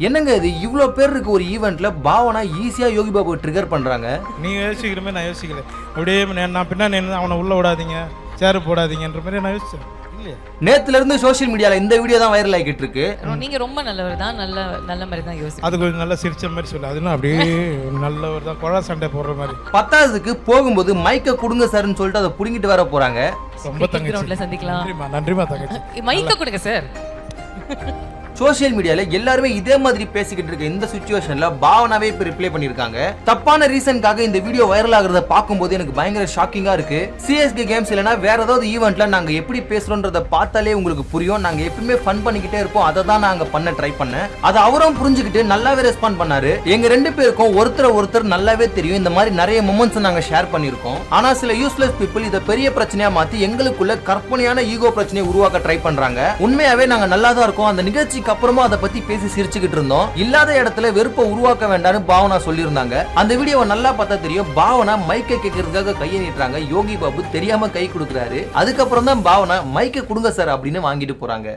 என்னங்க இது இவ்ளோ பேர் இருக்கு ஒரு ஈவென்ட்ல பாவனா ஈஸியா யோகி பாபு ட்ரிகர் பண்றாங்க. நீங்க யோசிக்கிறமே நான் யோசிக்கல. அப்படியே நான் பின்னாடி அவனை உள்ள விடாதீங்க, சேர் போடாதீங்கன்ற மாதிரி நான் யோசிச்சேன். நேத்துல இருந்து சோஷியல் மீடியால இந்த வீடியோ தான் வைரல் ஆகிட்டு இருக்கு. நீங்க ரொம்ப நல்லவர் தான், நல்ல மாதிரி தான் யோசிச்சு. அது கொஞ்சம் நல்லா சிரிச்ச மாதிரி சொல்லு. அதெல்லாம் அப்படியே நல்லவர் தான், குழா சண்டை போடுற மாதிரி. பத்தாவதுக்கு போகும்போது மைக்க கொடுங்க சார்னு சொல்லிட்டு அதை புடுங்கிட்டு வர போறாங்க. ரொம்ப தங்கச்சி சந்திக்கலாம். நன்றிமா தங்கச்சி. மைக்க கொடுங்க சார். சோஷியல் மீடியால எல்லாருமே இதே மாதிரி பேசிக்கிட்டு இருக்க இந்த சிச்சுவேஷன்ல பாவனாவே இப்ப ரிப்ளை பண்ணிருக்காங்க. தப்பான ரீசன்காக இந்த வீடியோ வைரல் ஆகுறத பாக்கும்போது எனக்கு பயங்கர ஷாக்கிங்கா இருக்கு. சிஎஸ்கே கேம்ஸ் இல்லனா வேற ஏதாவது ஈவென்ட்ல நாங்க எப்படி பேசுறோம்ன்றத பார்த்தாலே உங்களுக்கு புரியும். நாங்க எப்பவுமே ஃபன் பண்ணிக்கிட்டே இருப்போம். அதை தான் நாங்க பண்ண ட்ரை பண்ணேன். அதை அவரும் புரிஞ்சுக்கிட்டு நல்லாவே ரெஸ்பாண்ட் பண்ணாரு. எங்க ரெண்டு பேருக்கும் ஒருத்தர் நல்லாவே தெரியும். இந்த மாதிரி நிறைய மொமெண்ட்ஸ் நாங்க ஷேர் பண்ணிருக்கோம். ஆனா சில யூஸ்லெஸ் பீப்புள் இதை பெரிய பிரச்சனையா மாத்தி எங்களுக்குள்ள கற்பனையான ஈகோ பிரச்சனையை உருவாக்க ட்ரை பண்றாங்க. உண்மையாவே நாங்க நல்லா தான் இருக்கோம். அந்த நிகழ்ச்சி அப்புறமா அதை பத்தி பேசி சிரிச்சுக்கிட்டு இருந்தோம். இல்லாத இடத்துல வெறுப்பை உருவாக்க வேண்டாம்னு பாவனா சொல்லியிருந்தாங்க. அந்த வீடியோவை நல்லா பார்த்தா தெரியும். பாவனா மைக்கை கேட்கறதுக்காக கையை நீட்டுறாங்க. யோகி பாபு தெரியாம கை கொடுக்குறாரு. அதுக்கப்புறம் தான் பாவனா மைக்கை கொடுங்க சார் அப்படின்னு வாங்கிட்டு போறாங்க.